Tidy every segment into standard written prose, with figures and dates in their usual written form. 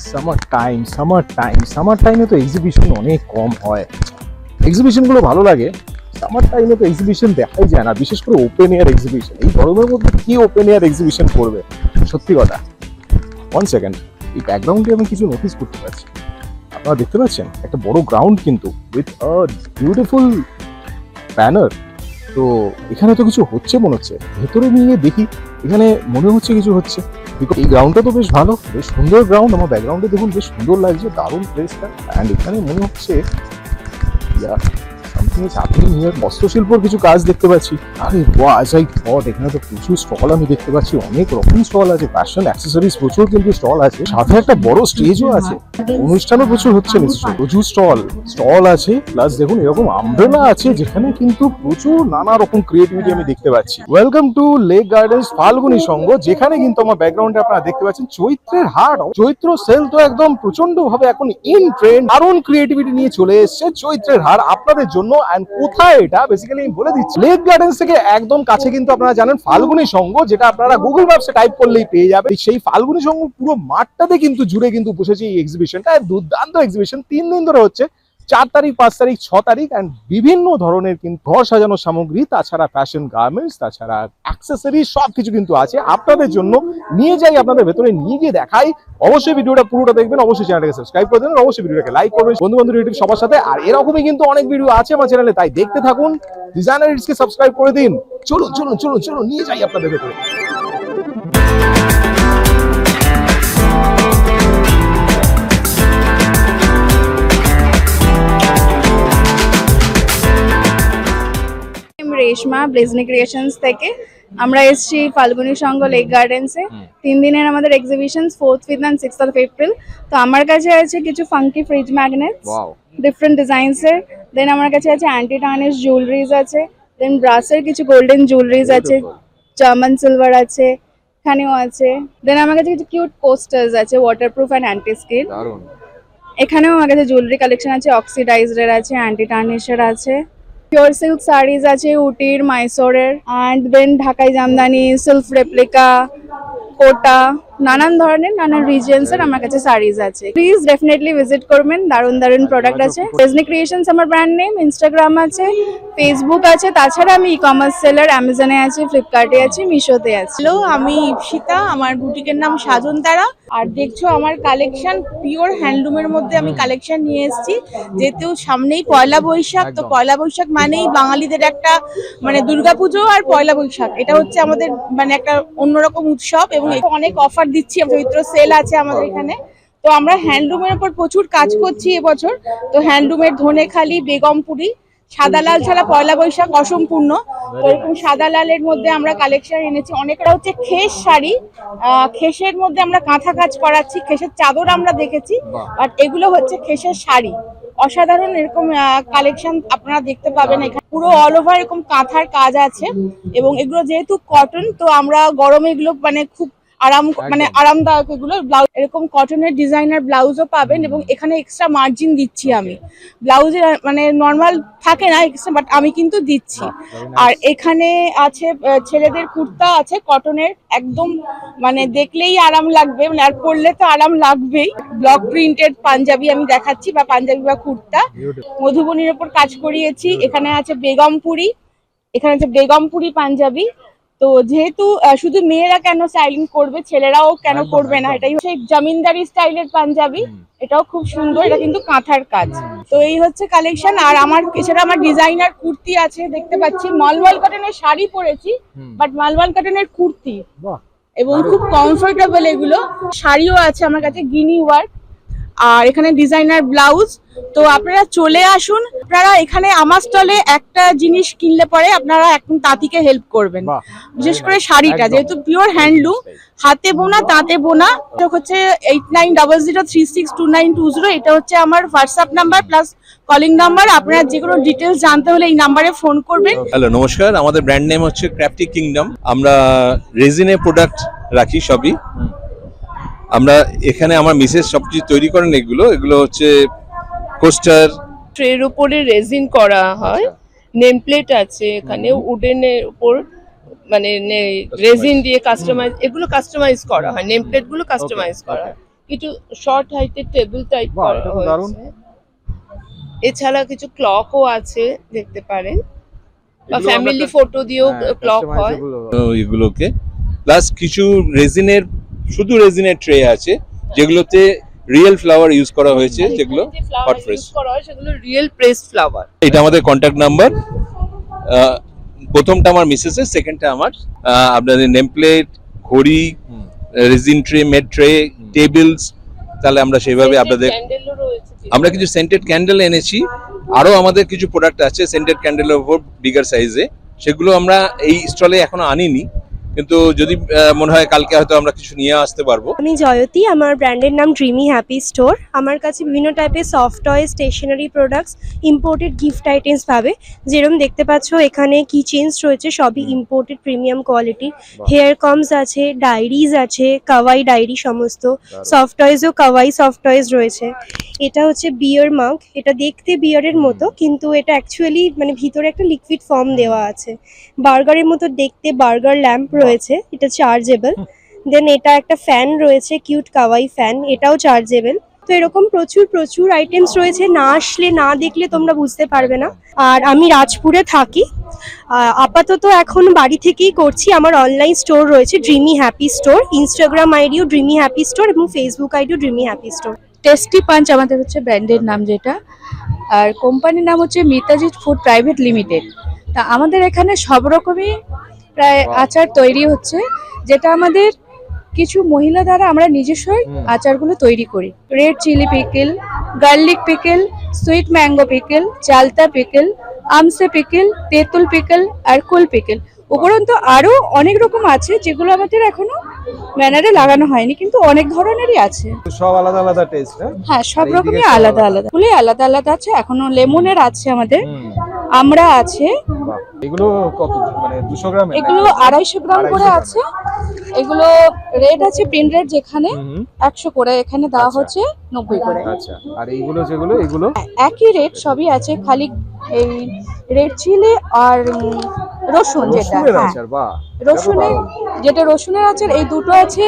Summer টাইমে তো exhibition অনেক কম হয়। এক্সিবিশনগুলো ভালো লাগে, সামার টাইমে তো এক্সিবিশন দেখাই যায় না, বিশেষ করে ওপেন এয়ার এক্সিবিশন। এই গরমের মধ্যে কি ওপেন এয়ার এক্সিবিশন করবে, সত্যি কথা। ওয়ান সেকেন্ড, এই ব্যাকগ্রাউন্ডে আমি কিছু নোটিস করতে পারছি। আপনারা দেখতে পাচ্ছেন একটা বড় গ্রাউন্ড কিন্তু উইথ আ বিউটিফুল ব্যানার। তো এখানে তো কিছু হচ্ছে মনে হচ্ছে, ভেতরে নিয়ে দেখি। এখানে মনে হচ্ছে কিছু হচ্ছে। এই গ্রাউন্ডটা তো বেশ ভালো, বেশ সুন্দর গ্রাউন্ড। আমার ব্যাকগ্রাউন্ডে দেখুন বেশ সুন্দর লাগছে, দারুণ প্লেসটা। অ্যান্ড এখানে মনে হচ্ছে হস্তশিল্পর কিছু কাজ দেখতে পাচ্ছি। আরে ওয়াজ আই থট, এখানে তো প্রচুর স্টল আমি দেখতে পাচ্ছি, অনেক রকম স্টল আছে, ফ্যাশন অ্যাক্সেসরিজ প্রচুর কিন্তু স্টল আছে, সাথে একটা বড় স্টেজও আছে। অনুষ্ঠানও প্রচুর হচ্ছে নিশ্চয়ই, প্রচুর স্টল আছে। প্লাস দেখুন এরকম আমব্রেলা আছে, যেখানে কিন্তু প্রচুর নানা রকম ক্রিয়েটিভিটি আমি দেখতে পাচ্ছি। Welcome to lake gardens Falguni Sangha, যেখানে কিন্তু আমার ব্যাকগ্রাউন্ডে আপনারা দেখতে পাচ্ছেন চৈত্রের হাট। চৈত্র সেল তো একদম প্রচন্ড ভাবে এখন ইন ট্রেন্ড, দারুণ ক্রিয়েটিভিটি নিয়ে চলে এসেছে চৈত্রের হাট আপনাদের জন্য। এন্ড কোথায় এটা বেসিক্যালি আমি বলে দিচ্ছি, লেক গার্ডেন্স থেকে একদম কাছে কিন্তু আপনারা জানেন ফাল্গুনী সংঘ, যেটা আপনারা গুগল ম্যাপসে টাইপ করলেই পেয়ে যাবে। সেই ফাল্গুনী সংঘ পুরো মাঠটাতে কিন্তু জুড়ে কিন্তু বসেছে এই এক্সিবিশনটা। দুর্দান্ত এক্সিবিশন, 3 দিন ধরে হচ্ছে, 4 তারিখ, 5 তারিখ, 6 তারিখ। অ্যান্ড বিভিন্ন ধরনের কিন্তু ঘর সাজানোর সামগ্রী, তাছাড়া ফ্যাশন গার্মেন্টস, তাছাড়া অ্যাক্সেসরি সবকিছু কিন্তু আছে আপনাদের জন্য। নিয়ে যাই আপনাদের ভেতরে, নিয়ে গিয়ে দেখাই। অবশ্যই ভিডিওটা পুরোটা দেখবেন, অবশ্যই চ্যানেলটাকে সাবস্ক্রাইব করে দেবেন, অবশ্যই ভিডিওটাকে লাইক করবেন বন্ধু বান্ধব রিলেটিভ সবার সাথে। আর এরকমই কিন্তু অনেক ভিডিও আছে আমার চ্যানেলে, তাই দেখতে থাকুন। ডিজাইনার ইটসকে সাবস্ক্রাইব করে দিন। চলুন চলুন চলুন চলুন, নিয়ে যাই আপনাদের ভেতরে। রেশমা ব্লেজনি ক্রিয়েশনস থেকে আমরা এসেছি ফাল্গুনী সংঘ লেক গার্ডেন্সে। 3 দিনের আমাদের exhibition, 4th, 5th and 6th of April। তো আমার কাছে আছে কিছু ফাঙ্কি ফ্রিজ ম্যাগনেটস, ডিফারেন্ট ডিজাইনসের। দেন আমার কাছে আছে অ্যান্টি টার্নিশ জুয়েলারিজ আছে, দেন ব্রাসের কিছু গোল্ডেন জুয়েলারিজ আছে, জার্মান সিলভার আছে, এখানেও আছে। দেন আমার কাছে কিছু কিউট কোস্টার্স আছে, ওয়াটারপ্রুফ অ্যান্ড অ্যান্টি স্কিন। এখানেও আমার কাছে জুয়েলারি কালেকশন আছে, অক্সিডাইজডের আছে, অ্যান্টি টার্নিশের আছে, পিওর সিল্ক শাড়িজ আছে উটির, মাইসোরের, অ্যান্ড দেন ঢাকাই জামদানি, সিল্ক রেপ্লিকা, কোটা, নানান ধরনের নানান রিজিয়ন্স এর আমার কাছে শাড়িজ আছে। প্লিজ ডেফিনেটলি ভিজিট করবেন, দারুন দারুন প্রোডাক্ট আছে। ব্লেজনি ক্রিয়েশনস আমার ব্র্যান্ড নেম, ইনস্টাগ্রাম আছে, ফেসবুক আছে, তাছাড়া আমি ই কমার্স সেলার, অ্যামাজনে আছে, ফ্লিপকার্টে আছে, মিশোতে আছে। হ্যালো, আমি ইপসিতা, আমার বুটিকের নাম সাজনতারা। আর দেখছো আমার কালেকশন পিওর হ্যান্ডলুমের মধ্যে আমি কালেকশন নিয়ে এসেছি। যেহেতু সামনেই পয়লা বৈশাখ, তো পয়লা বৈশাখ মানেই বাঙালিদের একটা মানে দুর্গাপুজো আর পয়লা বৈশাখ, এটা হচ্ছে আমাদের মানে একটা অন্যরকম উৎসব। এবং অনেক অফার দিচ্ছি, চৈত্র সেল আছে আমাদের এখানে। তো আমরা হ্যান্ডলুমের উপর প্রচুর কাজ করছি এবছর। তো হ্যান্ডলুমের ধনেখালি, বেগমপুরি, সাদা লাল ছাড়া পয়লা বৈশাখ অসম্পূর্ণ। তো এরকম সাদা লালের মধ্যে আমরা কালেকশন এনেছি। অনেকটা হচ্ছে খেস শাড়ি, খেসের মধ্যে আমরা কাঁথা কাজ করাচ্ছি, খেসের চাদর আমরা দেখেছি, বাট এগুলো হচ্ছে খেসের শাড়ি। অসাধারণ এরকম কালেকশন আপনারা দেখতে পাবেন এখানে। পুরো অল ওভার এরকম কাঁথার কাজ আছে, এবং এগুলো যেহেতু কটন, তো আমরা গরমে এগুলো মানে খুব আরামদায়ক। এগুলো ব্লাউজ এরকম কটনের ডিজাইনার ব্লাউজও পাবেন, এবং এখানে এক্সট্রা মার্জিন দিচ্ছি আমি। ব্লাউজে মানে নর্মাল থাকে না এক্সট্রা, বাট আমি কিন্তু দিচ্ছি। আর এখানে আছে ছেলেদের কুর্তা আছে কটনের, একদম মানে দেখলেই আরাম লাগবে, মানে আর পরলে তো আরাম লাগবেই। ব্লক প্রিন্টেড পাঞ্জাবি আমি দেখাচ্ছি, বা পাঞ্জাবি বা কুর্তা, মধুবনীর ওপর কাজ করিয়েছি। এখানে আছে বেগমপুরি, এখানে আছে বেগমপুরি পাঞ্জাবি। তো যেহেতু শুধু মেয়েরা কেন স্টাইলিং করবে, ছেলেরাও কেন করবে না, এটাই হচ্ছে জমিনদারি স্টাইলের পাঞ্জাবি। এটাও খুব সুন্দর, এটা কিন্তু কাঁথার কাজ। তো এই হচ্ছে কালেকশন। আর আমার এছাড়া আমার ডিজাইনার কুর্তি আছে, দেখতে পাচ্ছি মালওয়াল কটনের শাড়ি পরেছি, বাট মালওয়াল কটনের কুর্তি, এবং খুব কমফোর্টেবল এগুলো। শাড়িও আছে আমার কাছে, গিনি ওয়ার্ক, আর এখানে ডিজাইনার ব্লাউজ। তো আপনারা চলে আসুন। আপনারা এখানে আমার স্টলে একটা জিনিস কিনলে পরে আপনারা এখন তাঁতিকে হেল্প করবেন, বিশেষ করে শাড়িটা যেহেতু পিওর হ্যান্ডলুম, হাতে বোনা, তাঁতে বোনা। হচ্ছে 8900362920, এটা হচ্ছে আমার WhatsApp number plus calling number. আপনারা যে কোনো ডিটেলস জানতে হলে এই নাম্বারে ফোন করবেন। হ্যালো, নমস্কার। আমাদের ব্র্যান্ড নেম হচ্ছে ক্র্যাফটি কিংডম। আমরা রেজিনে প্রোডাক্ট রাখি সবই। আমরা এখানে আমার মিসেস সবকিছু তৈরি করেন। এগুলো হচ্ছে কোস্টার, ট্রের উপরে রেজিন করা হয়, নেম প্লেট আছে এখানে উডেনের উপর, মানে রেজিন দিয়ে কাস্টমাইজ, এগুলো কাস্টমাইজ করা হয়, নেম প্লেট গুলো কাস্টমাইজ করা হয়। কিছু শর্ট হাইটের টেবিল টাইপ বাহ, করা এটা তো দারুণ। হয়েছে। এছাড়া কিছু ক্লকও আছে, দেখতে পারেন, বা এগুলো ফ্যামিলি আমরা ফটো দিয়েও হ্যাঁ, ক্লক হয়। customizable এগুলোকে প্লাস কিছু রেজিনের, শুধু রেজিনের ট্রে আছে যেগুলোতে রিয়েল ফ্লাওয়ার ইউজ করা হয়েছে, যেগুলো হট ফ্রেশ। করা হয় সেগুলো রিয়েল প্রেস ফ্লাওয়ার। এটা আমাদের কন্ট্যাক্ট নাম্বার, প্রথমটা আমার মিসেসের, সেকেন্ডটা আমার। আপনাদের নেম প্লেট, ঘড়ি, resin tray, made tray, tables, তাহলে আমরা সেইভাবে আপনাদের, ক্যান্ডেলও রয়েছে। আমরা কিছু সেন্টেড ক্যান্ডেল এনেছি, আরো আমাদের কিছু প্রোডাক্ট আছে সেন্টেড ক্যান্ডেলের উপর বিগার সাইজে, সেগুলো আমরা এই স্টলে এখনো আনিনি, কিন্তু যদি মনে হয় কালকে হয়তো আমরা কিছু নিয়ে আসতে পারবো। আমি জয়তী, আমার ব্র্যান্ডের নাম ড্রিমি হ্যাপি স্টোর। আমার কাছে বিভিন্ন টাইপের soft toy, stationery products, imported gift items পাবে। যেরকম দেখতে পাচ্ছ এখানে কি চেইনস রয়েছে, সবই imported premium quality. Hair combs আছে, ডায়েরিজ আছে, কাওয়াই ডায়েরি সমস্ত, সফট টয়েসও কাওয়াই সফট টয়েস রয়েছে। এটা হচ্ছে বিয়ার মাগ, এটা দেখতে বিয়ারের মতো কিন্তু এটা অ্যাকচুয়ালি মানে ভিতরে একটা লিকুইড ফর্ম দেওয়া আছে। বার্গারের মতো দেখতে, বার্গার ল্যাম্প রয়েছে, এটা চার্জেবল। দেন এটা একটা ফ্যান রয়েছে, কিউট কাওয়াই ফ্যান, এটাও চার্জেবল। তো এরকম প্রচুর প্রচুর আইটেমস রয়েছে, না আসলে না দেখলে তোমরা বুঝতে পারবে না। আর আমি রাজপুরে থাকি, আপাতত এখন বাড়ি থেকেই করছি। আমার অনলাইন স্টোর রয়েছে ড্রিমি হ্যাপি স্টোর, ইনস্টাগ্রাম আইডিও ড্রিমি হ্যাপি স্টোর এবং ফেসবুক আইডিও dreamy happy store. Tasty punch আমাদের হচ্ছে ব্র্যান্ডের নাম যেটা, আর কোম্পানির নাম হচ্ছে মিতাজি ফুড প্রাইভেট লিমিটেড। তা আমাদের এখানে সব রকমই প্রায় আচার তৈরি হচ্ছে, যেটা আমাদের কিছু মহিলা দ্বারা আমরা নিজস্বই আচারগুলো তৈরি করি। Red chilli pickle, garlic pickle, sweet mango pickle, চালতা পিকেল, আমসে পিকেল, তেঁতুল পিকেল আর কুল পিকেল। উপরন্তু আরো অনেক রকম আছে যেগুলো আমাদের এখনো ব্যানারে লাগানো হয়নি, কিন্তু অনেক ধরনেরই আছে। সব আলাদা আলাদা টেস্ট, হ্যাঁ, সব আর এইদিকে রকমই সব আলাদা আলাদা, ফুলে আলাদা আলাদা আছে। এখনো লেমনের আছে আমাদের, আমরা আছে, এগুলো কত, মানে 200 গ্রাম? এগুলো 250 গ্রাম করে আছে। এগুলো রেট আছে, প্রিন্ট রেট যেখানে 100 করে, এখানে দেওয়া আচ্ছা। হচ্ছে 90 করে। আচ্ছা, আর এইগুলো যেগুলো, এগুলো একই রেট, সবই আছে, খালি এই রেড চিলি আর রসুন যেটা, রসুনের হ্যাঁ আচার, বাহ, রসুনের, যেটা রসুনের আচার, এই দুটো আছে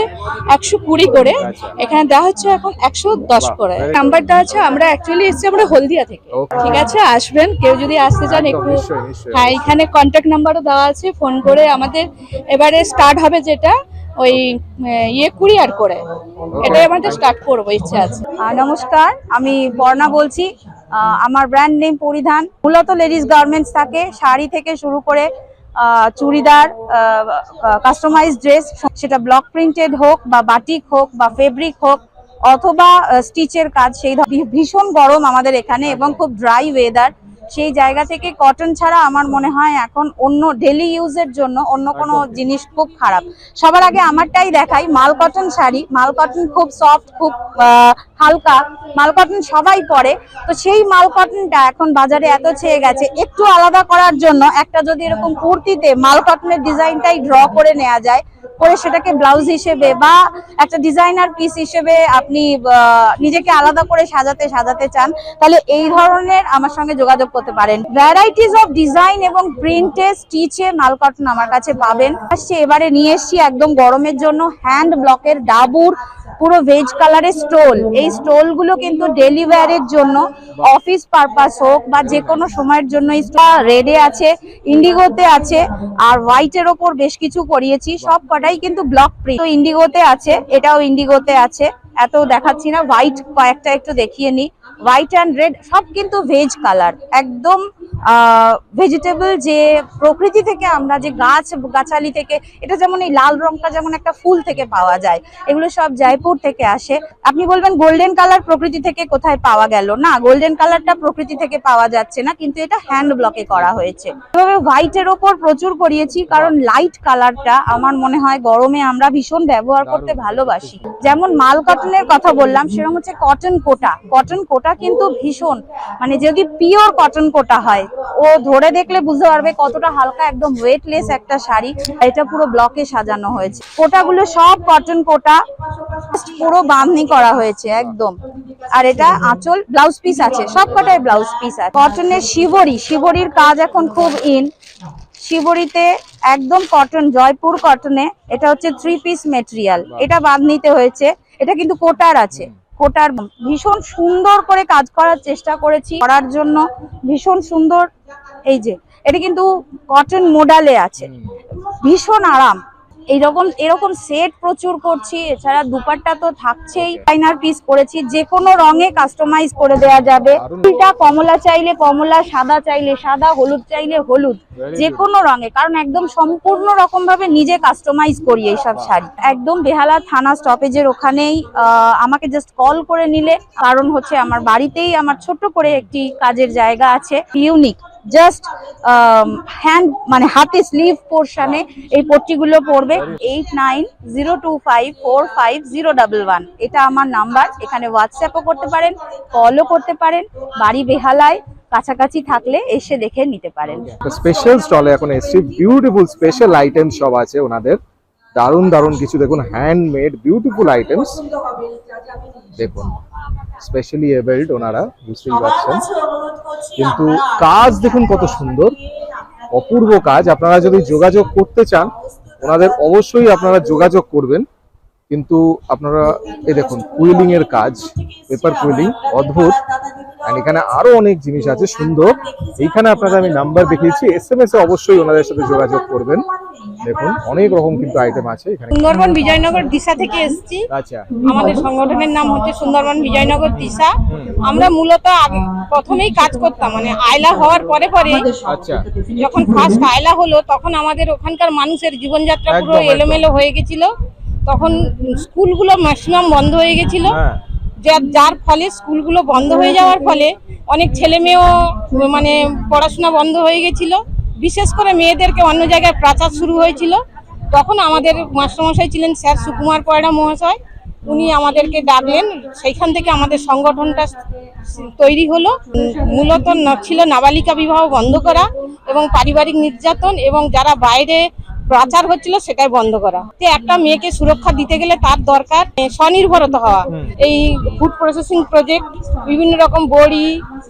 120 করে, আচ্ছা। এখানে দেওয়া হচ্ছে এখন 110 করে। very good. নাম্বারটা আছে, আমরা অ্যাকচুয়ালি এসেছি আমরা হলদিয়া থেকে। Okay. ঠিক আছে, আসবেন, কেউ যদি আসতে চান একদম, একটু। নিশ্চয়ই, নিশ্চয়ই। হ্যাঁ, এখানে কন্ট্যাক্ট নাম্বারও দেওয়া আছে, ফোন করে আমাদের এবারে স্টার্ট হবে যেটা ওই কুরিয়ার করে, এটাই আমাদের স্টার্ট করবো, ইচ্ছা আছে। নমস্কার, আমি বর্ণা বলছি। আমার ব্র্যান্ড নেম পরিধান। মূলত লেডিস গার্মেন্টস থাকে, শাড়ি থেকে শুরু করে চুড়িদার, কাস্টমাইজ ড্রেস, সেটা ব্লক প্রিন্টেড হোক বা বাটিক হোক বা ফেব্রিক হোক অথবা স্টিচের কাজ। সেই ভীষণ গরম আমাদের এখানে এবং খুব ড্রাই ওয়েদার, সেই জায়গা থেকে কটন ছাড়া আমার মনে হয় এখন অন্য ডেলি ইউজের জন্য অন্য কোনো জিনিস খুব খারাপ। সবার আগে আমারটাই দেখাই, মাল কটন শাড়ি। মাল কটন খুব সফট, খুব হালকা, মাল কটন সবাই পরে। তো সেই মাল কটনটা এখন বাজারে এত ছেয়ে গেছে, একটু আলাদা করার জন্য একটা যদি এরকম কুর্তিতে মাল কটনের ডিজাইনটাই ড্র করে নেওয়া যায়, করে সেটাকে ব্লাউজ হিসেবে বা একটা ডিজাইনার পিস হিসেবে আপনি নিজেকে আলাদা করে সাজাতে চান, তাহলে এই ধরনের আমার সঙ্গে যোগাযোগ করতে পারেন। ভ্যারাইটিস অফ ডিজাইন এবং প্রিন্টে, স্টিচে মাল কটন আমার কাছে পাবেন। এবারে নিয়ে এসেছি একদম গরমের জন্য হ্যান্ড ব্লকের ডাবুর পুরো ভেজ কালারের স্টোল। এই স্টোল গুলো কিন্তু ডেলি ওয়্যারের জন্য, অফিস পারপাস হোক বা যে কোনো সময়ের জন্য। রেডে আছে, ইন্ডিগোতে আছে, আর হোয়াইটের ওপর বেশ কিছু করিয়েছি, সব কটাই কিন্তু ব্লক প্রিন্ট। ইন্ডিগোতে আছে, এটাও ইন্ডিগোতে আছে, এত দেখাচ্ছি না, হোয়াইট কয়েকটা একটু দেখিয়ে নি। হোয়াইট অ্যান্ড রেড সব কিন্তু ভেজ কালার, একদম ভেজিটেবল, যে প্রকৃতি থেকে আমরা যে গাছালি থেকে, এটা যেমন এই লাল রংটা যেমন একটা ফুল থেকে পাওয়া যায়, এগুলো সব জয়পুর থেকে আসে। আপনি বলবেন গোল্ডেন কালার প্রকৃতি থেকে কোথায় পাওয়া গেল? না, গোল্ডেন কালারটা প্রকৃতি থেকে পাওয়া যাচ্ছে না, কিন্তু এটা হ্যান্ড ব্লকে করা হয়েছে। এভাবে হোয়াইটের ওপর প্রচুর করিয়েছি, কারণ লাইট কালারটা আমার মনে হয় গরমে আমরা ভীষণ ব্যবহার করতে ভালোবাসি। যেমন মাল কটনের কথা বললাম, সেরকম হচ্ছে কটন কোটা। কটন কোটা কিন্তু ভীষণ, মানে যদি পিওর কটন কোটা হয়, ও ধরে দেখলে বুঝতে পারবে কতটা হালকা, একদম ওয়েটলেস একটা শাড়ি। এটা পুরো ব্লকে সাজানো হয়েছে, কোটাগুলো সব কটন কোটা, পুরো বাঁধনি করা হয়েছে একদম। আর এটা আঁচল, ব্লাউজ পিস আছে, সব কটায় ব্লাউজ পিস আছে। কটনের শিবরির কাজ এখন খুব ইন। শিবরিতে একদম কটন, জয়পুর কটনে, এটা হচ্ছে 3 পিস মেটেরিয়াল, এটা বাঁধনিতে হয়েছে। এটা কিন্তু কোটার আছে, কোটার ভীষণ সুন্দর করে কাজ করার চেষ্টা করেছি করার জন্য, ভীষণ সুন্দর। এই যে এটা কিন্তু কটন মোডালে আছে, ভীষণ আরাম। এরকম সেট প্রচুর করছি, এছাড়া দুপাট্টা তো থাকছেই। ডিজাইনার পিস করেছি, যে কোনো রঙে কাস্টমাইজ করে দেওয়া যাবে। এটা কমলা চাইলে কমলা, সাদা চাইলে সাদা, হলুদ চাইলে হলুদ, যে কোনো রঙে, কারণ একদম সম্পূর্ণ রকম ভাবে নিজে কাস্টমাইজ করি এইসব শাড়ি। একদম বেহালা থানা স্টপেজের ওখানেই আমাকে জাস্ট কল করে নিলে, কারণ হচ্ছে আমার বাড়িতেই আমার ছোট্ট করে একটি কাজের জায়গা আছে, ইউনিক। জাস্ট হ্যান্ড মানে হাতে স্লিভ পোর্শনে এই পট্টিগুলো পড়বে। 8902545011, এটা আমার নাম্বার। এখানে হোয়াটসঅ্যাপও করতে পারেন, কলও করতে পারেন। বাড়ি বেহালায়, কাছাকাছি থাকলে এসে দেখে নিতে পারেন। স্পেশাল স্টলে এখন এসছি, বিউটিফুল স্পেশাল আইটেম সব আছে ওনাদের। দারুণ দারুণ কিছু দেখুন, হ্যান্ডমেড বিউটিফুল আইটেমস দেখুন, স্পেশালি এবেল্ড ওনারা, বুঝতেই পারছেন। কিন্তু কাজ দেখুন কত সুন্দর, অপূর্ব কাজ। আপনারা যদি যোগাযোগ করতে চান ওনাদের, অবশ্যই আপনারা যোগাযোগ করবেন। কিন্তু আপনারা এই দেখুন কুইলিং এর কাজ, পেপার কুইলিং, অদ্ভুত। আর এখানে আরো অনেক জিনিস আছে সুন্দর। এইখানে আপনাদের আমি নাম্বার দেখিয়েছি, SMS এ অবশ্যই ওনাদের সাথে যোগাযোগ করবেন। দেখুন অনেক রকম কিন্তু আইটেম আছে এখানে। সুন্দরবন বিজয়নগর দিশা থেকে এসেছি। আচ্ছা, আমাদের সংগঠনের নাম হচ্ছে সুন্দরবন বিজয়নগর দিশা। আমরা মূলত আগে প্রথমেই কাজ করতাম, মানে আয়লা হওয়ার পরে পরে, আচ্ছা, যখন ফার্স্ট আয়লা হলো তখন আমাদের ওখানকার মানুষের জীবনযাত্রা পুরো একদম, একদম। এলোমেলো হয়ে গেছিল। তখন স্কুলগুলো ম্যাক্সিমাম বন্ধ হয়ে গেছিল, হ্যাঁ, যার ফলে স্কুলগুলো বন্ধ হয়ে যাওয়ার ফলে অনেক ছেলে মেয়েও মানে পড়াশোনা বন্ধ হয়ে গেছিল। বিশেষ করে মেয়েদেরকে অন্য জায়গায় পাচার শুরু হয়েছিল। তখন আমাদের মাস্টারমশাই ছিলেন স্যার সুকুমার পয়রা মহাশয়, উনি আমাদেরকে ডাকলেন। সেইখান থেকে আমাদের সংগঠনটা তৈরি হলো। মূলত ছিল নাবালিকা বিবাহ বন্ধ করা এবং পারিবারিক নির্যাতন এবং যারা বাইরে পাচার হচ্ছিল সেটাই বন্ধ করা। যে একটা মেয়েকে সুরক্ষা দিতে গেলে তার দরকার স্বনির্ভরতা হওয়া। এই ফুড প্রসেসিং প্রজেক্ট, বিভিন্ন রকম বড়ি,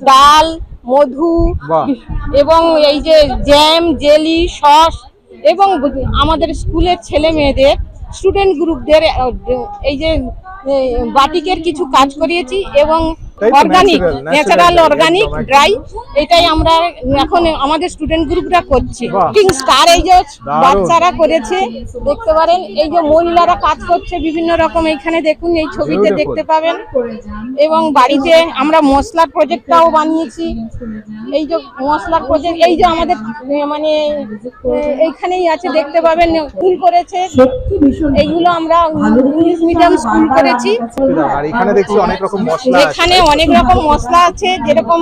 ডাল, মধু বাহ। এবং এই যে জ্যাম, জেলি, সস, এবং আমাদের স্কুলের ছেলে মেয়েদের স্টুডেন্ট গ্রুপদের এই যে বাটিকের কিছু কাজ করিয়েছি এবং তাই তো, অর্গানিক, natural, ন্যাচারাল একদম, অর্গানিক একদম। ড্রাই, এটাই আমরা এখন আমাদের স্টুডেন্ট গ্রুপরা করছি। বাহ। কিং স্টার এই যে দারুণ। বাচ্চারা করেছে, দেখতে পারেন। এই যে মহিলারা কাজ করছে বিভিন্ন রকম, এইখানে দেখুন, এই ছবিতে Beautiful. দেখতে পাবেন। এবং বাড়িতে আমরা মশলার প্রজেক্টটাও বানিয়েছি। এই যে মশলার প্রজেক্ট, এই যে আমাদের মানে এইখানেই আছে, দেখতে পাবেন। স্কুল করেছে, এইগুলো আমরা ইংলিশ মিডিয়াম স্কুল করেছি। আর এখানে দেখছি অনেক রকম মশলা আছে। এখানে অনেক রকম মশলা আছে, যেরকম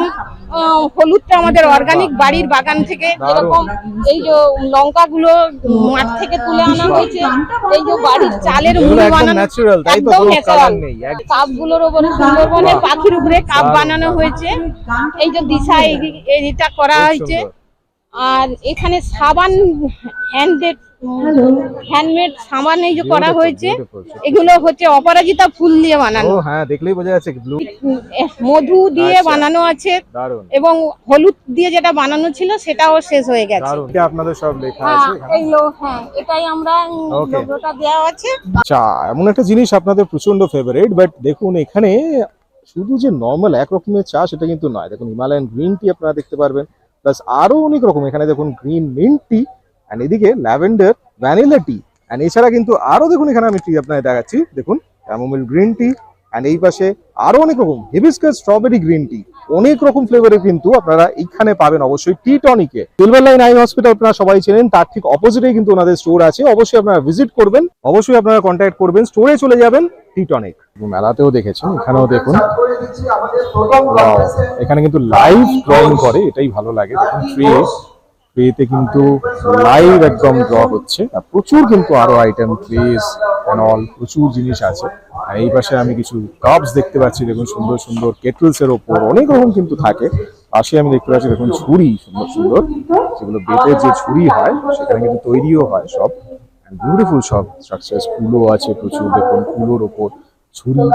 হলুদটা আমাদের অর্গানিক বাড়ির বাগান থেকে, যেরকম এই যে লঙ্কাগুলো মাঠ থেকে তুলে আনা হয়েছে। এই যে বাড়ির চালের এগুলো মুড়ি একদম বানানো, ন্যাচারাল, তাই তো, একদম কোনো ন্যাচারাল। কালার নেই। কাপগুলোর উপরে সুন্দরবনের পাখির উপরে কাপ বানানো হয়েছে। এই যে দিশা এইটা করা খুব হয়েছে। সুন্দর। আর এখানে সাবান, হ্যান্ডমেড সাবান এই যে করা Beautiful, হয়েছে। beautiful. এগুলো হচ্ছে অপরাজিতা ফুল দিয়ে বানানো, ও হ্যাঁ, দেখলেই বোঝা যাচ্ছে ব্লু। মধু দিয়ে আচ্ছা। বানানো আছে, দারুণ এবং হলুদ দিয়ে যেটা বানানো ছিল সেটাও শেষ হয়ে গেছে। দারুণ। এটা আপনাদের সব লেখা হ্যাঁ, আছে এখানে। হ্যাঁ, এটাই আমরা Okay. লোগোটা দেওয়া আছে। চা এমন একটা জিনিস আপনাদের প্রচন্ড ফেভারিট, বাট দেখুন এখানে শুধু যে নর্মাল এক রকমের চা সেটা কিন্তু নয়। দেখুন হিমালয়ান গ্রিন টি আপনারা দেখতে পারবেন, প্লাস আরো অনেক রকম। এখানে দেখুন গ্রিন মিন্ট টি, এন্ড এদিকে ল্যাভেন্ডার ভ্যানিলা টি, এন্ড এছাড়া কিন্তু আরো দেখুন এখানে আমি টি আপনাদের দেখাচ্ছি, দেখুন ক্যামোমিল গ্রিন টি, এন্ড এই পাশে আরো অনেক রকম হিবিস্কাস স্ট্রবেরি গ্রিন টি, অনেক রকম ফ্লেভারের কিন্তু আপনারা এইখানে পাবেন অবশ্যই টি টনিকে। সিলভার লাইন আই হসপিটাল আপনারা সবাই চেনেন, তার ঠিক অপোজিটেই কিন্তু ওনাদের স্টোর আছে। অবশ্যই আপনারা ভিজিট করবেন, অবশ্যই আপনারা কন্ট্যাক্ট করবেন, স্টোরে চলে যাবেন। টি টনিক মেলাতেও দেখেছেন, এখানেও দেখুন। Wow, এখানে কিন্তু লাইভ ড্রয়িং করে, এটাই ভালো লাগে। দেখুন ট্রেতে কিন্তু লাইভ একদম ড্র হচ্ছে। আর প্রচুর কিন্তু আরো আইটেম, ট্রেস এন্ড অল, প্রচুর জিনিস আছে। আর এই পাশে আমি কিছু কাপস দেখতে পাচ্ছি, দেখুন সুন্দর সুন্দর কেটলস এর ওপর অনেক রকম কিন্তু থাকে। পাশে আমি দেখতে পাচ্ছি দেখুন ঝুড়ি, সুন্দর সুন্দর, যেগুলো বেতের যে ঝুড়ি হয় সেখানে কিন্তু তৈরিও হয় সব। বিউটিফুল সব স্ট্রাকচার, কুলো আছে প্রচুর, দেখুন কুলোর ওপর ঝুড়ি,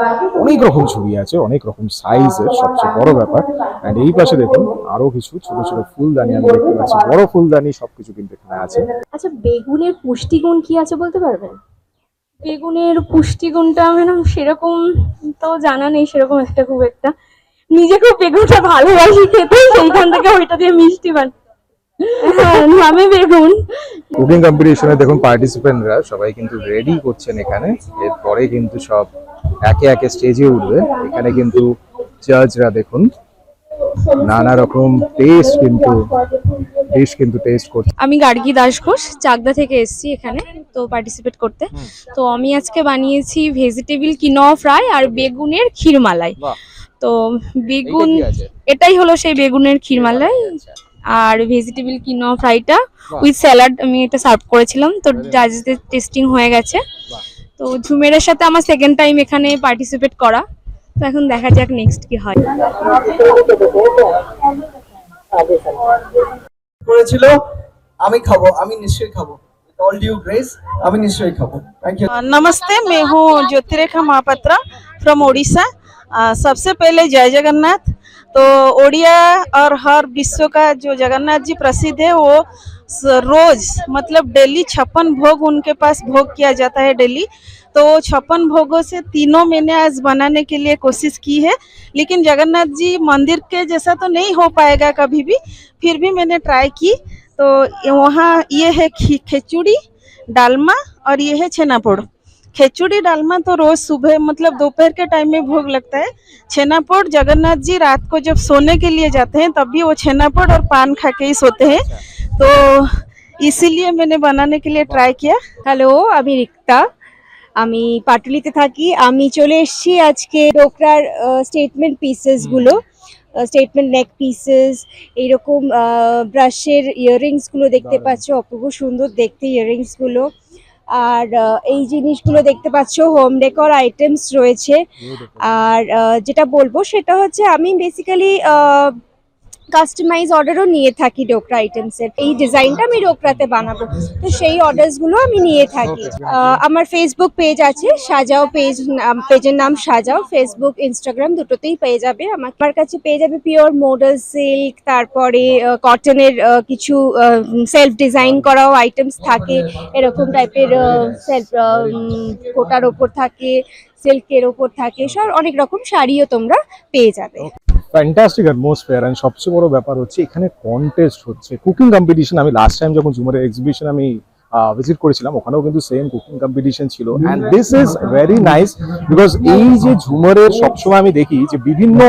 অনেক রকম ঝুড়ি আছে, অনেক রকম সাইজের, সবচেয়ে বড় ব্যাপার। এন্ড এই পাশে দেখুন আরো কিছু ছোট ছোট ফুলদানি আমি দেখতে পাচ্ছি, বড় ফুলদানি, সবকিছু কিন্তু এখানে আছে। আচ্ছা, বেগুনের পুষ্টিগুণ কি আছে বলতে পারবেন? বেগুনের পুষ্টিগুণটা মানে সেরকম তো জানা নেই, সেরকম একটা খুব একটা। নিজে খুব বেগুনটা ভালোবাসি খেতে, সেইখান থেকে ওইটা দিয়ে মিষ্টি হ্যাঁ, নামে বেগুন। কুকিং কম্পিটিশনে দেখুন পার্টিসিপেন্টরা সবাই কিন্তু রেডি করছেন এখানে, এরপরে কিন্তু সব একে একে স্টেজে উঠবে। এখানে কিন্তু জাজরা দেখুন নানা রকম টেস্ট কিন্তু ডিশ কিন্তু টেস্ট করছে। আমি গার্গী দাস ঘোষ, চাকদা থেকে এসেছি এখানে তো পার্টিসিপেট করতে। তো আমি আজকে বানিয়েছি ভেজিটেবল কিনোয়া ফ্রাই আর বেগুনের ক্ষীরমালাই। তো বেগুন, এটাই হলো সেই বেগুনের ক্ষীরমালাই। আর ভেজিটেবল কিনোয়া ফ্রাইটা উইথ স্যালাড আমি এটা সার্ভ করেছিলাম। তো জাজদের টেস্টিং হয়ে গেছে। তো ঝুমেরের সাথে আমার সেকেন্ড টাইম এখানে পার্টিসিপেট করা। তো এখন দেখা যাক নেক্সট কি হয়। করেছিল আমি খাবো, আমি নিশ্চয়ই খাবো। অল ডিউ গ্রেস, আমি নিশ্চয়ই খাবো। Thank you. नमस्ते, मैं हूँ ज्योतिरेखा महापात्रा फ्रॉम ओडिशा। सबसे पहले जय जगन्नाथ। तो ओडिया और हर विश्व का जो जगन्नाथ जी प्रसिद्ध है, वो रोज मतलब डेली 56 भोग उनके पास भोग किया जाता है डेली। तो 56 भोगों से तीनों मैंने आज बनाने के लिए कोशिश की है, लेकिन जगन्नाथ जी मंदिर के जैसा तो नहीं हो पाएगा कभी भी, फिर भी मैंने ट्राई की। तो वहाँ ये है खिचड़ी, डालमा और ये है छेनापोड़। खिचड़ी डालमा तो रोज सुबह मतलब दोपहर के टाइम में भोग लगता है। छेनापोड़ जगन्नाथ जी रात को जब सोने के लिए जाते हैं तब भी वो छेनापोड़ और पान खा के ही सोते हैं। तो इसीलिए मैंने बनाने के लिए ट्राई किया। হ্যালো, আমি রিক্তা, আমি পাটুলিতে থাকি। আমি চলে এসেছি আজকে ডোকরার স্টেটমেন্ট পিসেস গুলো, স্টেটমেন্ট নেক পিসেস, এইরকম ব্রাশের ইয়াররিংস গুলো দেখতে পাচ্ছ, অপূর্ব সুন্দর দেখতে ইয়াররিংস গুলো। আর এই জিনিসগুলো দেখতে পাচ্ছ হোম ডেকোর আইটেমস রয়েছে। আর যেটা বলবো সেটা হচ্ছে আমি বেসিক্যালি কাস্টমাইজ অর্ডারও নিয়ে থাকি ডোকরা আইটেমসের। এই ডিজাইনটা আমি ডোকরাতে বানাবো, তো সেই অর্ডারসগুলো আমি নিয়ে থাকি। আমার ফেসবুক পেজ আছে, সাজাও পেজ, পেজের নাম সাজাও। ফেসবুক ইনস্টাগ্রাম দুটোতেই পেয়ে যাবে। আমার কাছে পেয়ে যাবে পিওর মডেল সিল্ক, তারপরে কটনের কিছু সেলফ ডিজাইন করাও আইটেমস থাকে, এরকম টাইপের সেলফ কোটার ওপর থাকে, সিল্কের ওপর থাকে, সব অনেক রকম শাড়িও তোমরা পেয়ে যাবে। Fantastic atmosphere. এন্ড সবচেয়ে বড় ব্যাপার হচ্ছে এখানে কন্টেস্ট হচ্ছে, কুকিং কম্পিটিশন। আমি লাস্ট টাইম যখন ঝুমারের এক্সিবিশন আমি ভিজিট করেছিলাম, ওখানেও কিন্তু সেম কুকিং কম্পিটিশন ছিল। And this is very nice because এই যে ঝুমারের সবসময় আমি দেখি যে বিভিন্ন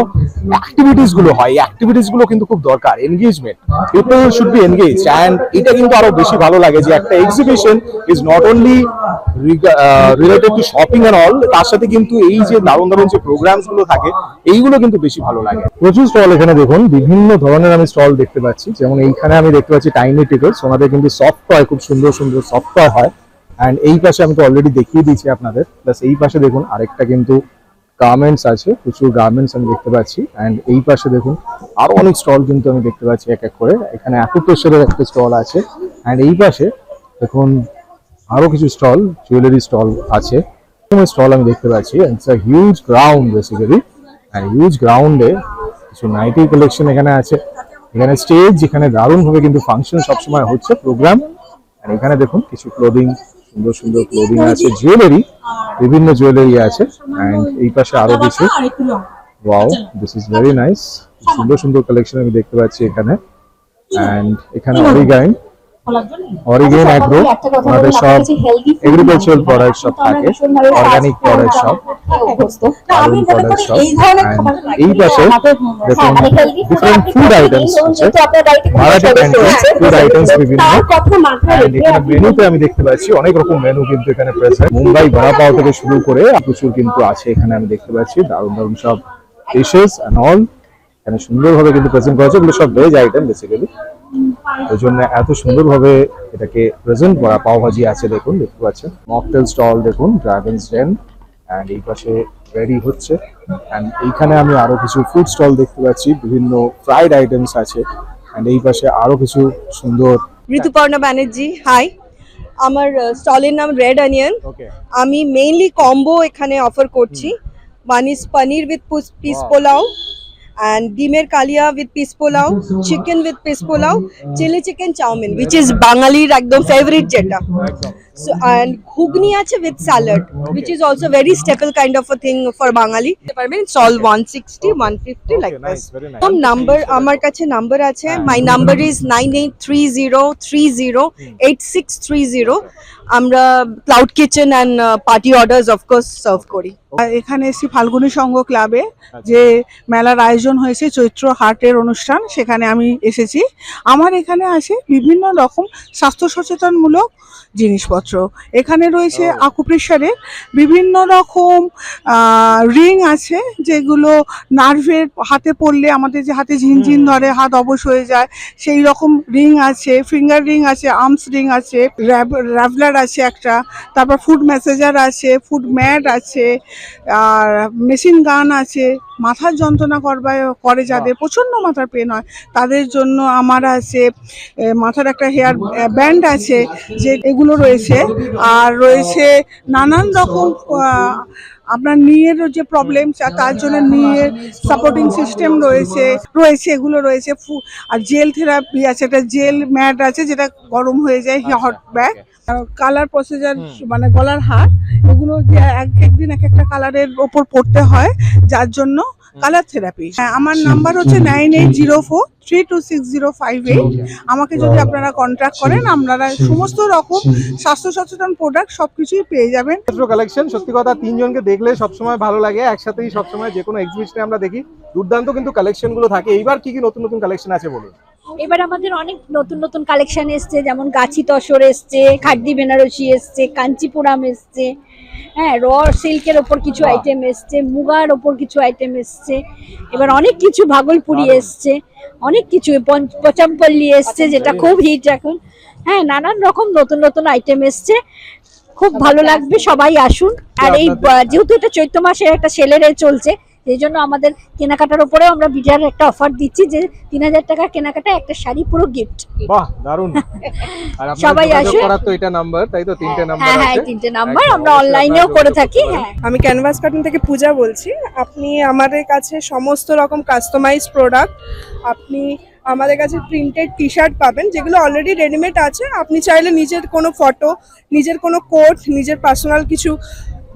অ্যাক্টিভিটিস গুলো হয়, এই অ্যাক্টিভিটিস গুলো কিন্তু খুব দরকার, engagement, people should be engage. And এটা কিন্তু আরো বেশি ভালো লাগে যে একটা exhibition is not only related to shopping and all, তার সাথে কিন্তু এই যে দারুণ দারুণ যে প্রোগ্রামস গুলো থাকে এইগুলো কিন্তু বেশি ভালো লাগে। প্রচুর স্টল এখানে দেখুন, বিভিন্ন ধরনের আমি স্টল দেখতে পাচ্ছি। যেমন এইখানে আমি দেখতে পাচ্ছি টাইনি টিকলস, ওনাদের কিন্তু সফট টয়, খুব সুন্দর সুন্দর সফট টয় হয়। অ্যান্ড এই পাশে আমি তো অলরেডি দেখিয়ে দিয়েছি আপনাদের, প্লাস এই পাশে দেখুন আরেকটা কিন্তু গার্মেন্টস আছে, প্রচুর গার্মেন্টস আমি দেখতে পাচ্ছি। অ্যান্ড এই পাশে দেখুন আরো অনেক স্টল কিন্তু আমি দেখতে পাচ্ছি এক এক করে। এখানে অ্যাকুপ্রেশারের একটা স্টল আছে। অ্যান্ড এই পাশে দেখুন আরো কিছু স্টল, জুয়েলারি স্টল আছে, স্টল আমি দেখতে পাচ্ছি। It's a huge ground basically. And huge গ্রাউন্ডে কিছু নাইটি কালেকশন এখানে আছে। এখানে স্টেজ, যেখানে দারুণ ভাবে কিন্তু ফাংশন সবসময় হচ্ছে, প্রোগ্রাম। আর এখানে দেখুন কিছু ক্লোদিং, সুন্দর সুন্দর ক্লোদিং আছে, জুয়েলারি, বিভিন্ন জুয়েলারি আছে। অ্যান্ড এই পাশে আরো কিছু, wow this is very nice, সুন্দর সুন্দর কালেকশন আমি দেখতে পাচ্ছি এখানে। অ্যান্ড এখানে অরিগেন অ্যাগ্রো, আমাদের সব এগ্রিকালচারাল প্রোডাক্ট সব থাকে, অর্গানিক প্রোডাক্ট সব, দারুণ প্রোডাক্ট সব। এই পাশে দেখুন ডিফারেন্ট ফুড আইটেমস আছে, মারাঠি ফুড আইটেমস বিভিন্ন। এখানে মেনুতে আমি দেখতে পাচ্ছি অনেক রকম মেনু কিন্তু এখানে প্রেজেন্ট। মুম্বাই বড়া পাও থেকে শুরু করে প্রচুর কিন্তু আছে এখানে, আমি দেখতে পাচ্ছি দারুণ দারুণ সব ডিশেস এন্ড অল এখানে সুন্দরভাবে কিন্তু প্রেজেন্ট করা হচ্ছে। এগুলো সব ভেজ আইটেম বেসিক্যালি, ওই জন্য এত সুন্দরভাবে এটাকে প্রেজেন্ট করা। পাও ভাজি আছে দেখুন, দেখতে পাচ্ছেন। মকটেল স্টল দেখুন, ড্রাগনস ডেন। অ্যান্ড এই পাশে রেডি হচ্ছে। অ্যান্ড এইখানে আমি আরো কিছু ফুড স্টল দেখতে পাচ্ছি, বিভিন্ন ফ্রাইড আইটেমস আছে। অ্যান্ড এই পাশে আরো কিছু সুন্দর। ঋতুপর্ণা ব্যানার্জি, হাই। আমার স্টলের নাম রেড অনিয়ন। আমি মেইনলি কম্বো এখানে অফার করছি। One is paneer with piece pulao, and dimer kalia with piece pulao, chicken with piece pulao, chili chicken chowmin, which is Bangalir ekdom favorite jeta. So and ghugni ache with salad, which is also very staple kind of a thing for Bangali. It's all 160, 150 like this. Some number, আমার কাছে number আছে. My number is 9830308630. আমরা cloud kitchen and party orders of course serve করি। এখানে এসেছি ফাল্গুনী সংঘ ক্লাবে, যে মেলার আয়োজন হয়েছে চৈত্র হাটের অনুষ্ঠান, সেখানে আমি এসেছি। আমার এখানে আসে বিভিন্ন রকম স্বাস্থ্য সচেতনমূলক জিনিসপত্র। এখানে রয়েছে আকুপ্রেশারের বিভিন্ন রকম রিং আছে, যেগুলো নার্ভের হাতে পড়লে আমাদের যে হাতে ঝিনঝিন ধরে, হাত অবশ হয়ে যায়, সেই রকম রিং আছে, ফিঙ্গার রিং আছে, আর্মস রিং আছে, র্যাভলার আছে একটা, তারপর ফুড ম্যাসেজার আছে, ফুড ম্যাট আছে, আর মেশিন গান আছে। মাথার যন্ত্রণা করে যাদের প্রচণ্ড মাথার পেন হয় তাদের জন্য আমার আছে মাথার একটা হেয়ার ব্যান্ড আছে, যে এগুলো রয়েছে। আর রয়েছে নানান রকম আপনার নিয়ের যে প্রবলেম, তার জন্য নিয়ে সাপোর্টিং সিস্টেম রয়েছে এগুলো রয়েছে। আর জেল থেরাপি আছে, একটা জেল ম্যাট আছে যেটা গরম হয়ে যায়, হট ব্যাগ। কালার প্রসেজার মানে গলার হার, এগুলো যে একদিন এক একটা কালারের ওপর পড়তে হয়, যার জন্য কালার থেরাপি। আমার নাম্বার হচ্ছে 9804326058। আমাকে যদি আপনারা কন্ট্যাক্ট করেন, আপনারা সমস্ত রকম স্বাস্থ্য সচেতন প্রোডাক্ট সবকিছুই পেয়ে যাবেন। কালেকশন সত্যি কথা, তিনজনকে দেখলে সবসময় ভালো লাগে, একসাথেই সবসময় যে কোনো এক্সিবিশনে আমরা দেখি দুর্দান্ত কিন্তু কালেকশন গুলো থাকে। এইবার কি কি নতুন নতুন কালেকশন আছে বলুন? এবার আমাদের অনেক নতুন নতুন কালেকশন এসছে, যেমন গাছি তসর এসছে, খাড্ডি বেনারসি এসছে, কাঞ্চিপুরাম এসছে, হ্যাঁ, র সিল্কের ওপর কিছু আইটেম এসছে, মুগার ওপর কিছু আইটেম এসছে, এবার অনেক কিছু ভাগলপুরি এসছে, অনেক কিছু পচামপল্লি এসছে, যেটা খুব হিট এখন। হ্যাঁ, নানান রকম নতুন নতুন আইটেম এসছে, খুব ভালো লাগবে, সবাই আসুন। আর এই যেহেতু এটা চৈত্র মাসের একটা সেলের চলছে, এই জন্য আমাদের কেনাকাটার উপরেও আমরা বিরাট একটা অফার দিচ্ছি, যে 3000 টাকার কেনাকাটা একটা শাড়ি পুরো গিফট। বাহ, দারুণ। আর সবাই আসুন। তো এটা নাম্বার, তাই তো? তিনটে নাম্বার আছে। হ্যাঁ, তিনটে নাম্বার, আমরা অনলাইনেও করে থাকি। হ্যাঁ, আমি ক্যানভাস কাটিং থেকে পূজা বলছি। আপনি আমাদের কাছে সমস্ত রকম কাস্টমাইজ প্রোডাক্ট, আপনি আমাদের কাছে প্রিন্টেড টি শার্ট পাবেন, যেগুলো অলরেডি রেডিমেড আছে। আপনি চাইলে নিজের কোনো ফটো, নিজের কোনো কোট, নিজের পার্সোনাল কিছু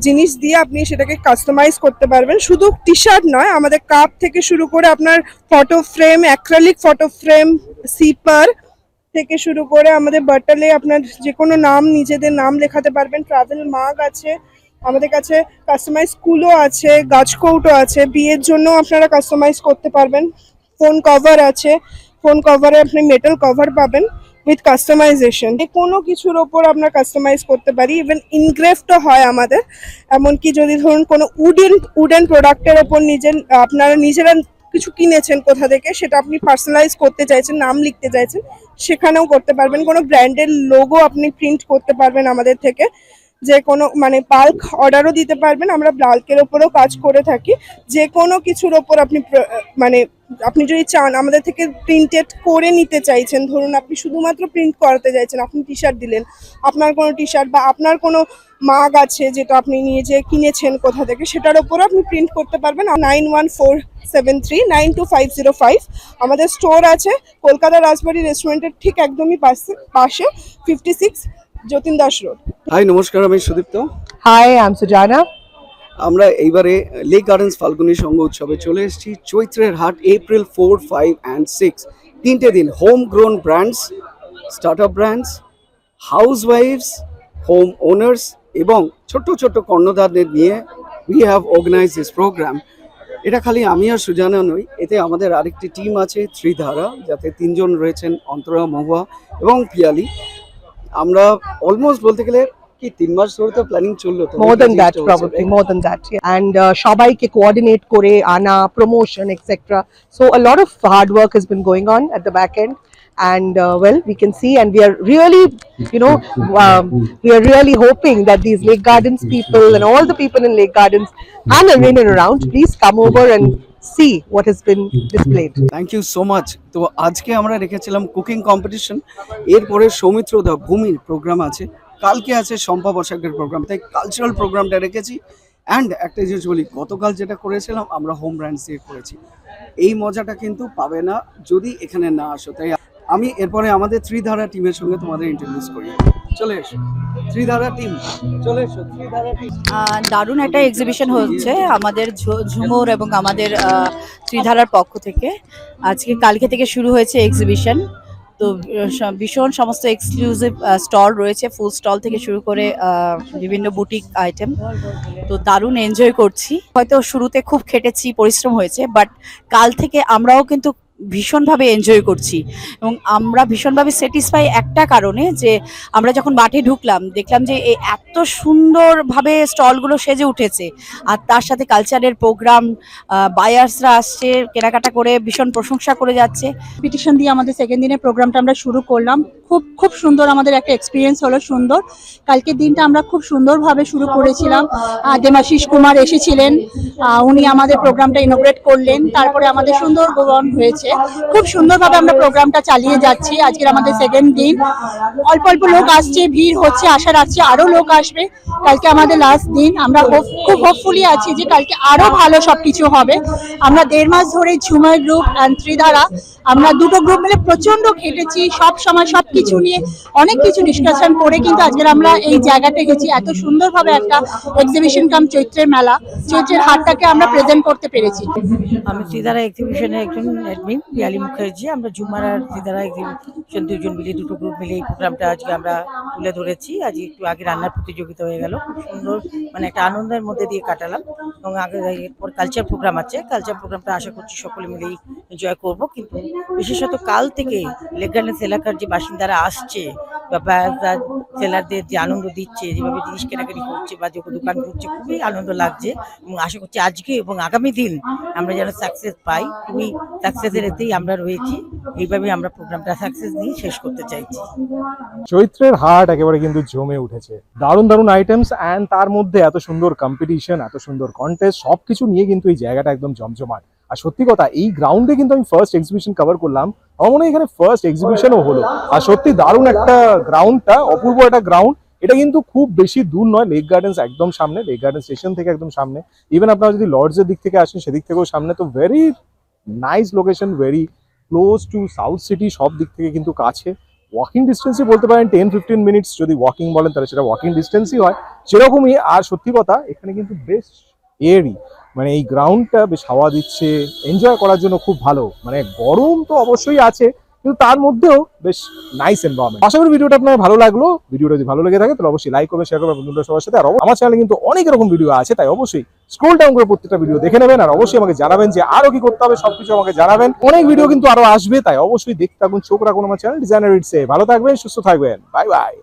জিনিস দিয়ে আপনি সেটাকে কাস্টমাইজ করতে পারবেন। শুধু টি শার্ট নয়, আমাদের কাপ থেকে শুরু করে আপনার photo frame, acrylic photo frame, sipper থেকে শুরু করে আমাদের বটলে আপনার যে কোনো নাম, নিজেদের নাম লেখাতে পারবেন। ট্রাভেল মাগ আছে আমাদের কাছে, কাস্টমাইজ কুলো আছে, গাছকৌটো আছে, বিয়ের জন্য আপনারা কাস্টমাইজ করতে পারবেন। ফোন কভার আছে, ফোন কভারে আপনি মেটাল কভার পাবেন উইথ কাস্টমাইজেশন। কোনো কিছুর ওপর আমরা কাস্টমাইজ করতে পারি, ইভেন ইনগ্রেভডও হয় আমাদের। এমনকি যদি ধরুন কোনো উডেন প্রোডাক্টের ওপর আপনারা নিজেরা কিছু কিনেছেন কোথা থেকে, সেটা আপনি পার্সোনালাইজ করতে চাইছেন, নাম লিখতে চাইছেন, সেখানেও করতে পারবেন। কোনো ব্র্যান্ডের লোগো আপনি প্রিন্ট করতে পারবেন আমাদের থেকে, যে কোনো মানে বাল্ক অর্ডারও দিতে পারবেন। আমরা বাল্কের ওপরেও কাজ করে থাকি। যে কোনো কিছুর ওপর আপনি মানে আপনি যদি চান আমাদের থেকে প্রিন্টেড করে নিতে চাইছেন, ধরুন আপনি শুধুমাত্র প্রিন্ট করাতে চাইছেন, আপনি টি শার্ট দিলেন, আপনার কোনো টি শার্ট বা আপনার কোনো মাগ আছে যেটা আপনি নিজে কিনেছেন কোথা থেকে, সেটার ওপরও আপনি প্রিন্ট করতে পারবেন। 9147392505 আমাদের স্টোর আছে কলকাতা রাজবাড়ি রেস্টুরেন্টের ঠিক একদমই পাশে 56 যতীন দাস রোড। হাই, নমস্কার, আমি Sudipta. Hi, I am Sujana. আমরা এইবারে লেক গার্ডেন্স ফাল্গুনী সংঘ উৎসবে চলে এসেছি। চৈত্রের হাট এপ্রিল 4, 5 and 6 তিনটে দিন। Home grown brands, startup brands, হাউস ওয়াইফস, হোম ওনার্স এবং ছোট্ট ছোট্ট কর্ণধারদের নিয়ে we have organize this program. এটা খালি আমি আর সুজানা নই, এতে আমাদের আরেকটি টিম আছে, ত্রিধারা, যাতে 3 জন রয়েছেন, অন্তরা, মহুয়া এবং পিয়ালি। আমরা অলমোস্ট বলতে গেলে কি 3 মাস ধরে তো প্ল্যানিং চললো, তো more than that, probably more than that, yeah. And সবাইকে কোঅর্ডিনেট করে আনা, promotion etcetera, so a lot of hard work has been going on at the back end, and well, we can see, and we are really, you know, we are really hoping that these Lake Gardens people and all the people in Lake Gardens and in and around, please come over and see what has been displayed. Thank you so much. তো আজকে আমরা রেখেছিলাম cooking competition, এরপরে সৌমিত্র দা ভূমির programme আছে, কালকে আছে Shampa বসাকের programme, তাই কালচারাল প্রোগ্রামটা রেখেছি। অ্যান্ড একটা জিনিস বলি, গতকাল যেটা করেছিলাম আমরা হোম ব্র্যান্ডস দিয়ে করেছি, এই মজাটা কিন্তু পাবে না যদি এখানে না আসো। তাই আমি এরপরে আমাদের ত্রিধারা টিমের সঙ্গে তোমাদের ইন্ট্রোডিউস করি। চলে এসো ত্রিধারা টিম, চলে এসো ত্রিধারা টিম। দারুণ একটা এক্সিবিশন হচ্ছে আমাদের ঝুমুর এবং আমাদের ত্রিধারার পক্ষ থেকে। কালকে থেকে শুরু হয়েছে এক্সিবিশন। তো ভীষণ সমস্ত এক্সক্লুসিভ স্টল রয়েছে, ফুল স্টল থেকে শুরু করে বিভিন্ন বুটিক আইটেম। তো দারুণ এনজয় করছি। হয়তো শুরুতে খুব খেটেছি, পরিশ্রম হয়েছে, বাট কাল থেকে আমরাও কিন্তু ভীষণভাবে এনজয় করছি এবং আমরা ভীষণভাবে স্যাটিসফাই একটা কারণে, যে আমরা যখন মাঠে ঢুকলাম দেখলাম যে এত সুন্দরভাবে স্টলগুলো সেজে উঠেছে, আর তার সাথে কালচারের প্রোগ্রাম, বায়ার্সরা আসছে কেনাকাটা করে ভীষণ প্রশংসা করে যাচ্ছে। কম্পিটিশন দিয়ে আমাদের সেকেন্ড দিনের প্রোগ্রামটা আমরা শুরু করলাম। খুব সুন্দর আমাদের একটা এক্সপিরিয়েন্স হলো, সুন্দর। কালকের দিনটা আমরা খুব সুন্দরভাবে শুরু করেছিলাম। দেবাশিস কুমার এসেছিলেন, উনি আমাদের প্রোগ্রামটা ইনোগ্রেট করলেন। তারপরে আমাদের সুন্দর গোবন হয়েছে, খুব সুন্দরভাবে আমরা প্রোগ্রামটা চালিয়ে যাচ্ছি। আজকের আমাদের সেকেন্ড দিন, অল্প অল্প লোক আসছে, ভিড় হচ্ছে, আশা রাখছি আরো লোক আসবে। কালকে আমাদের লাস্ট দিন, আমরা খুব হোপফুলি আছি যে কালকে আরো ভালো সবকিছু হবে। আমরা 1.5 মাস ধরে ঝুমার গ্রুপ অ্যান্ড ত্রিধারা, আমরা দুটো গ্রুপ মিলে প্রচন্ড খেটেছি, সব সময় সবকিছু নিয়ে অনেক কিছু ডিসকাশন করে কিন্তু আজকের আমরা এই জায়গাতে গেছি। এত সুন্দরভাবে একটা এক্সিবিশন কাম চৈত্রের মেলা, চৈত্রের হাটটাকে আমরা প্রেজেন্ট করতে পেরেছি। আমি ত্রিধারা এক্সিবিশনের একজন অ্যাডমিন পিয়ালি মুখার্জি। আমরা ঝুমার আর ত্রিধারা এক্সিবিশন দুজন মিলে, দুটো গ্রুপ মিলে এই প্রোগ্রামটা আজকে আমরা তুলে ধরেছি। আজকে একটু আগে রান্নার প্রতিযোগিতা হয়ে গেল, খুব সুন্দর, মানে একটা আনন্দের মধ্যে দিয়ে কাটালাম। এবং আগে এরপর কালচার প্রোগ্রাম আছে, কালচার প্রোগ্রামটা আশা করছি সকলে মিলেই এনজয় করব। কিন্তু বিশেষত কাল থেকে লেক গার্ডেন্স এলাকার যে বাসিন্দারা আসছে বা সেলারদের যে আনন্দ দিচ্ছে, যেভাবে জিনিস কেনাকাটি করছে বা যে দোকান করছে, খুবই আনন্দ লাগছে। এবং আশা করছি আজকে এবং আগামী দিন আমরা যেন সাকসেস পাই, খুবই সাকসেসের এতেই আমরা রয়েছি। এইভাবে আমরা প্রোগ্রামটা সাকসেস নিয়ে শেষ করতে চাইছি। চৈত্রের হাট একেবারে কিন্তু জমে উঠেছে, দারুণ দারুণ আইটেমস, অ্যান্ড তার মধ্যে এত সুন্দর কম্পিটিশন, এত সুন্দর কন্টেস্ট, সবকিছু নিয়ে কিন্তু এই জায়গাটা একদম জমজমাট। আর সত্যি কথা, এই গ্রাউন্ডে কিন্তু আমি ফার্স্ট এক্সিবিশন কভার করলাম, আমার মনে হয় এখানে ফার্স্ট এক্সিবিশনও হলো। আর সত্যি দারুণ একটা গ্রাউন্ডটা, অপূর্ব একটা গ্রাউন্ড। এটা কিন্তু খুব বেশি দূর নয়, লেক গার্ডেন্স একদম সামনে, লেক গার্ডেন স্টেশন থেকে একদম সামনে। ইভেন আপনারা যদি লর্ডসের দিক থেকে আসেন সেদিক থেকেও সামনে। তো very nice location, very close two south city, সব দিক থেকে কিন্তু কাছে। ওয়াকিং ডিস্টেন্সই বলতে পারেন, 10-15 মিনিটস যদি ওয়াকিং বলেন তাহলে সেটা ওয়াকিং ডিস্টেন্সই হয়, সেরকমই। আর সত্যি কথা, এখানে কিন্তু বেশ এয়ারি, মানে এই গ্রাউন্ডটা বেশ হাওয়া দিচ্ছে, এনজয় করার জন্য খুব ভালো। মানে গরম তো অবশ্যই আছে, কিন্তু তার মধ্যেও বেশ নাইস এনভায়রনমেন্ট। আশা করি ভিডিওটা আপনার ভালো লাগলো। ভিডিওটা যদি ভালো লেগে থাকে তাহলে অবশ্যই লাইক করবেন, শেয়ার করবেন বন্ধুদের সবার সাথে। আর আমার চ্যানেলে কিন্তু অনেক এরকম ভিডিও আছে, তাই অবশ্যই স্ক্রল ডাউন করে প্রত্যেকটা ভিডিও দেখে নেবেন। আর অবশ্যই আমাকে জানাবেন যে আরো কি করতে হবে, সবকিছু আমাকে জানাবেন। অনেক ভিডিও কিন্তু আরো আসবে, তাই অবশ্যই দেখতে থাকুন, চোখ রাখুন আমার চ্যানেল ডিজাইনার ইটসে। ভালো থাকবেন, সুস্থ থাকবেন, বাই বাই।